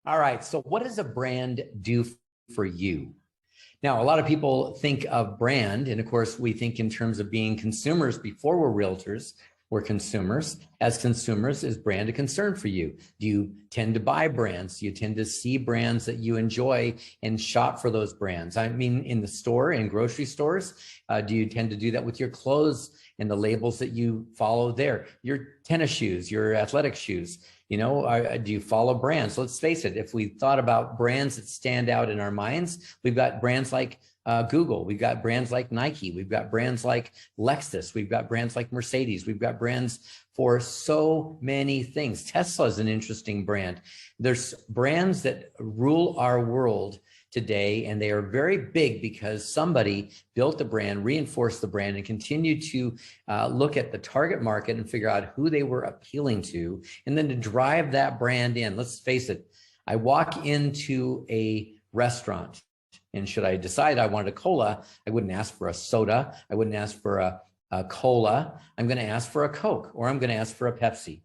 All right, so what does a brand do for you? Now, a lot of people think of brand, and of course, we think in terms of being consumers before we're realtors. We're consumers. As consumers, is brand a concern for you? Do you tend to buy brands? Do you tend to see brands that you enjoy and shop for those brands? I mean, in the store, in grocery stores, do you tend to do that with your clothes and the labels that you follow there? Your tennis shoes, your athletic shoes, you know, do you follow brands? Let's face it, if we thought about brands that stand out in our minds, we've got brands like Google, we've got brands like Nike, we've got brands like Lexus, we've got brands like Mercedes, we've got brands for so many things. Tesla is an interesting brand. There's brands that rule our world today, and they are very big because somebody built the brand, reinforced the brand, and continued to look at the target market and figure out who they were appealing to, and then to drive that brand in. Let's face it, I walk into a restaurant, and should I decide I wanted a cola, I wouldn't ask for a soda, I wouldn't ask for a cola, I'm gonna ask for a Coke, or I'm gonna ask for a Pepsi.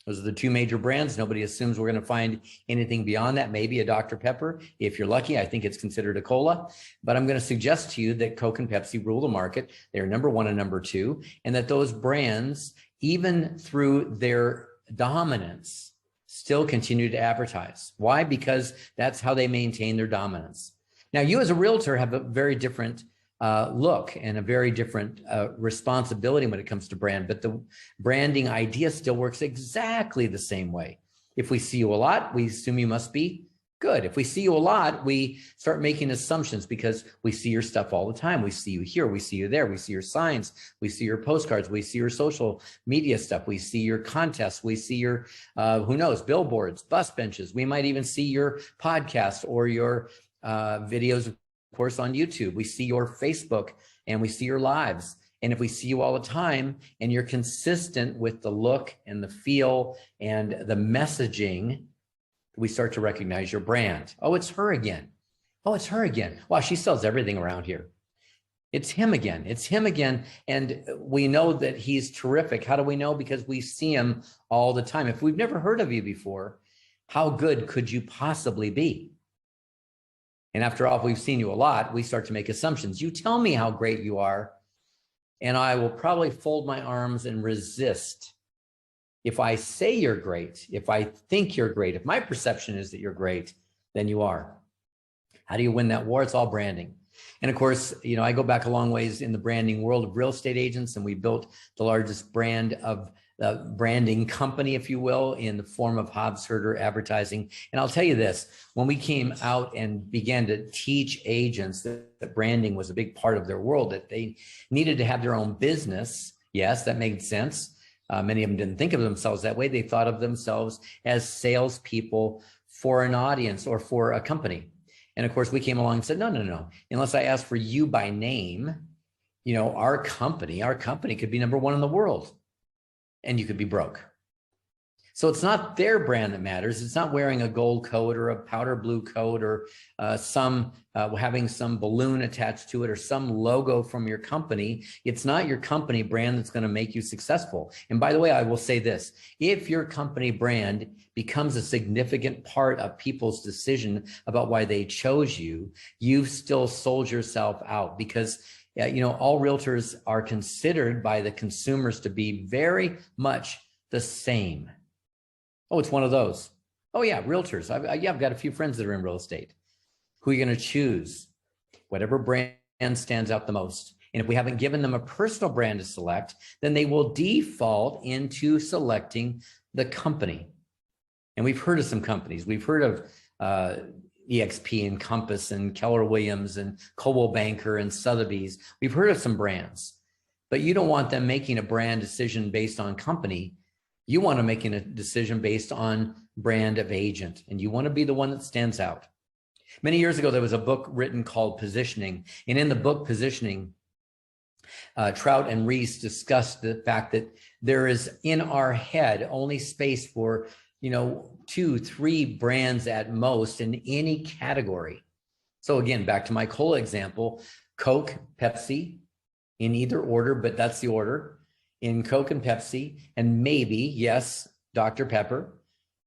Those are the two major brands. Nobody assumes we're going to find anything beyond that. Maybe a Dr. Pepper. If you're lucky, I think it's considered a cola. But I'm going to suggest to you that Coke and Pepsi rule the market. They're number one and number two. And that those brands, even through their dominance, still continue to advertise. Why? Because that's how they maintain their dominance. Now, you as a realtor have a very different look and a very different responsibility when it comes to brand, but the branding idea still works exactly the same way. If we see you a lot, we assume you must be good. If we see you a lot, we start making assumptions because we see your stuff all the time. We see you here, we see you there, we see your signs, we see your postcards, we see your social media stuff, we see your contests, we see your, who knows, billboards, bus benches. We might even see your podcast or your videos, of course, on YouTube. We see your Facebook and we see your lives. And if we see you all the time and you're consistent with the look and the feel and the messaging, we start to recognize your brand. Oh, it's her again. Oh, it's her again. Wow, she sells everything around here. It's him again. It's him again. And we know that he's terrific. How do we know? Because we see him all the time. If we've never heard of you before, how good could you possibly be? And after all, if we've seen you a lot, we start to make assumptions. You tell me how great you are, and I will probably fold my arms and resist. If I say you're great, if I think you're great, if my perception is that you're great, then you are. How do you win that war? It's all branding. And of course, you know, I go back a long ways in the branding world of real estate agents, and we built the largest brand of branding company, if you will, in the form of Hobbs Advertising. And I'll tell you this, when we came out and began to teach agents that branding was a big part of their world, that they needed to have their own business, yes, that made sense. Many of them didn't think of themselves that way. They thought of themselves as salespeople for an audience or for a company. And of course, we came along and said, no. Unless I ask for you by name, you know, our company could be number one in the world. And you could be broke. So it's not their brand that matters. It's not wearing a gold coat or a powder blue coat or having some balloon attached to it or some logo from your company. It's not your company brand that's going to make you successful. And by the way, I will say this, if your company brand becomes a significant part of people's decision about why they chose you, you've still sold yourself out, because you know, all realtors are considered by the consumers to be very much the same. Oh, it's one of those. Oh yeah, realtors. I've got a few friends that are in real estate. Who are you going to choose? Whatever brand stands out the most. And if we haven't given them a personal brand to select, then they will default into selecting the company. And we've heard of some companies. We've heard of EXP and Compass and Keller Williams and Coldwell Banker and Sotheby's. We've heard of some brands, but you don't want them making a brand decision based on company. You want to make a decision based on brand of agent, and you want to be the one that stands out. Many years ago, there was a book written called Positioning. And in the book Positioning, Trout and Reese discussed the fact that there is in our head only space for 2, 3 brands at most in any category. So again, back to my cola example, Coke, Pepsi, in either order, but that's the order, in Coke and Pepsi, and maybe, yes, Dr. Pepper,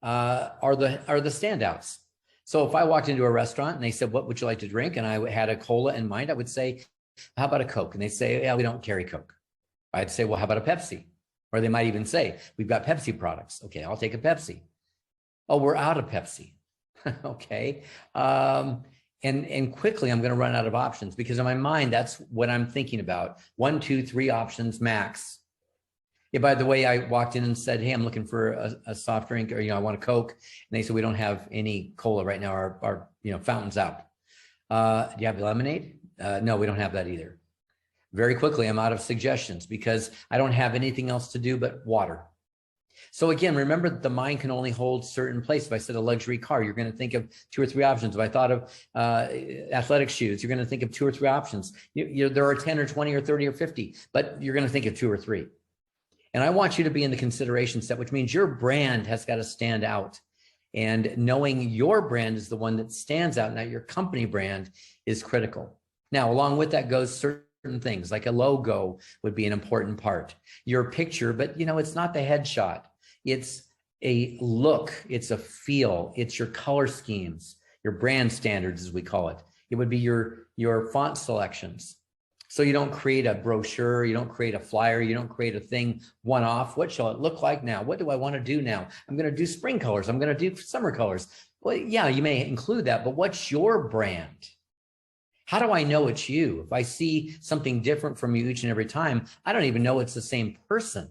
are the standouts. So if I walked into a restaurant and they said, what would you like to drink? And I had a cola in mind, I would say, how about a Coke? And they say, yeah, we don't carry Coke. I'd say, well, how about a Pepsi? Or they might even say, we've got Pepsi products. Okay, I'll take a Pepsi. Oh, we're out of Pepsi. Okay. And quickly I'm going to run out of options, because in my mind, that's what I'm thinking about. 1, 2, 3 options max. Yeah, by the way, I walked in and said, hey, I'm looking for a soft drink, or, I want a Coke. And they said, we don't have any cola right now. Our fountain's out. Do you have lemonade? No, we don't have that either. Very quickly, I'm out of suggestions because I don't have anything else to do but water. So again, remember that the mind can only hold certain places. If I said a luxury car, you're going to think of 2 or 3 options. If I thought of athletic shoes, you're going to think of 2 or 3 options. There are 10 or 20 or 30 or 50, but you're going to think of 2 or 3. And I want you to be in the consideration set, which means your brand has got to stand out. And knowing your brand is the one that stands out, not your company brand, is critical. Now, along with that goes certain things, like a logo would be an important part. Your picture, but it's not the headshot. It's a look, it's a feel, it's your color schemes, your brand standards, as we call it. It would be your font selections. So you don't create a brochure, you don't create a flyer, you don't create a thing one-off. What shall it look like now? What do I want to do now? I'm going to do spring colors. I'm going to do summer colors. Well, yeah, you may include that, but what's your brand? How do I know it's you? If I see something different from you each and every time, I don't even know it's the same person.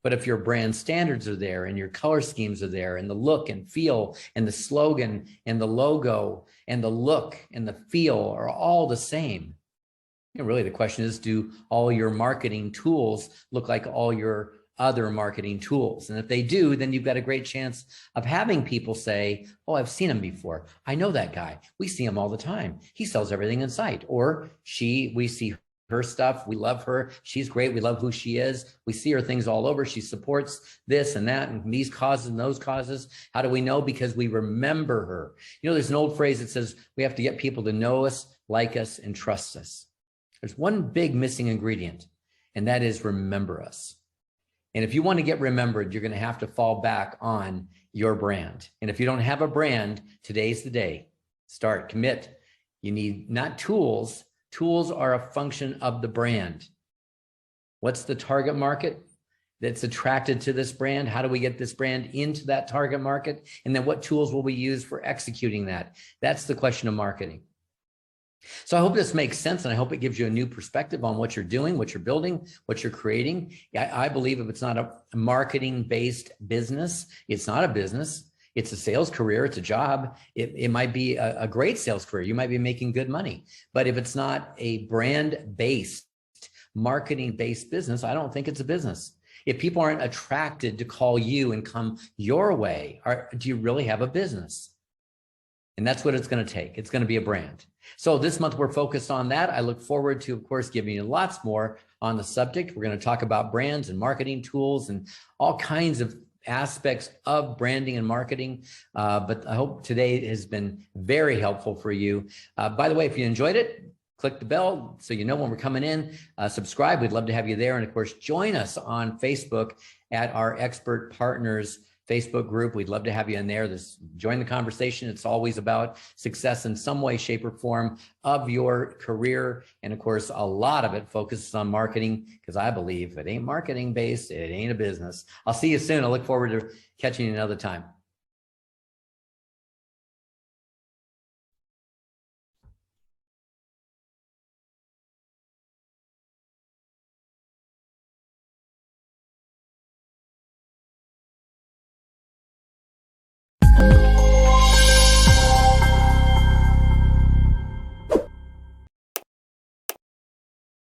But if your brand standards are there and your color schemes are there and the look and feel and the slogan and the logo and the look and the feel are all the same, really the question is, do all your marketing tools look like all your other marketing tools? And if they do, then you've got a great chance of having people say, oh, I've seen him before. I know that guy. We see him all the time. He sells everything in sight. Or we see her stuff. We love her. She's great. We love who she is. We see her things all over. She supports this and that and these causes and those causes. How do we know? Because we remember her. There's an old phrase that says we have to get people to know us, like us, and trust us. There's one big missing ingredient, and that is remember us. And if you want to get remembered, you're going to have to fall back on your brand. And if you don't have a brand, today's the day. Start, commit. You need not tools. Tools are a function of the brand. What's the target market that's attracted to this brand? How do we get this brand into that target market? And then what tools will we use for executing that? That's the question of marketing. So I hope this makes sense, and I hope it gives you a new perspective on what you're doing, what you're building, what you're creating. I believe if it's not a marketing-based business, it's not a business. It's a sales career. It's a job. It might be a great sales career. You might be making good money. But if it's not a brand-based, marketing-based business, I don't think it's a business. If people aren't attracted to call you and come your way, do you really have a business? And that's what it's going to take. It's going to be a brand. So this month we're focused on that. I look forward to, of course, giving you lots more on the subject. We're going to talk about brands and marketing tools and all kinds of aspects of branding and marketing. But I hope today has been very helpful for you. By the way, if you enjoyed it, click the bell so you know when we're coming in. Subscribe. We'd love to have you there. And of course, join us on Facebook at our Expert Partners Facebook group. We'd love to have you in there. Join the conversation. It's always about success in some way, shape, or form of your career. And of course, a lot of it focuses on marketing, because I believe if it ain't marketing based, it ain't a business. I'll see you soon. I look forward to catching you another time.